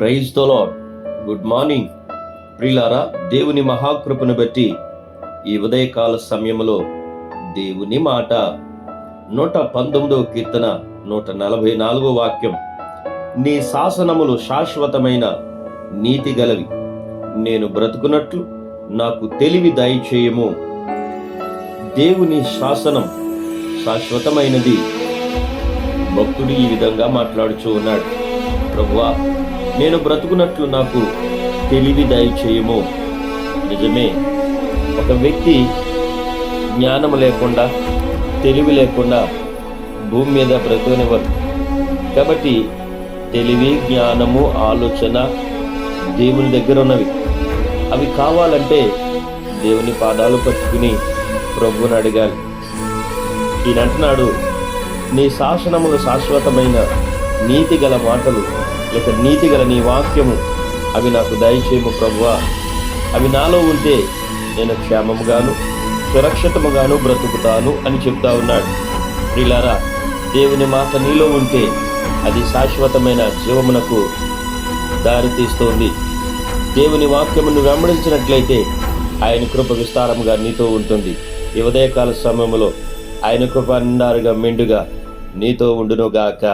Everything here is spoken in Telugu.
Praise the lord. Good morning ప్రియులారా. దేవుని మహాకృపను బట్టి ఈ ఉదయకాల సమయంలో దేవుని మాట 119వ కీర్తన 144వ వాక్యం. నీ శాసనములు శాశ్వతమైన నీతి గలవి, నేను బ్రతుకున్నట్లు నాకు తెలివి దయచేయము. దేవుని శాసనం శాశ్వతమైనది. భక్తుడు ఈ విధంగా మాట్లాడుచూ ఉన్నాడు, ప్రభువా నేను బ్రతుకున్నట్లు నాకు తెలివి దయచేయము. నిజమే, ఒక వ్యక్తి జ్ఞానం లేకుండా తెలివి లేకుండా భూమి మీద బ్రతుకునేవారు. కాబట్టి తెలివి, జ్ఞానము, ఆలోచన దేవుని దగ్గర ఉన్నవి. అవి కావాలంటే దేవుని పాదాలు పట్టుకుని ప్రభువుని అడగాలి. ఈయన అంటున్నాడు, నీ శాసనములు శాశ్వతమైన నీతి గల మాటలు, లేక నీతి గల నీ వాక్యము అవి నాకు దయచేయము ప్రభువా. అవి నాలో ఉంటే నేను క్షేమముగాను సురక్షితముగాను బ్రతుకుతాను అని చెప్తా ఉన్నాడు. ప్రియులారా, దేవుని మాట నీలో ఉంటే అది శాశ్వతమైన జీవమునకు దారి తీస్తుంది. దేవుని వాక్యమును వెంబడించినట్లయితే ఆయన కృప విస్తారముగా నీతో ఉంటుంది. ఈ ఉదయకాల సమయంలో ఆయన కృప నిండారుగా మెండుగా నీతో ఉండునుగాక.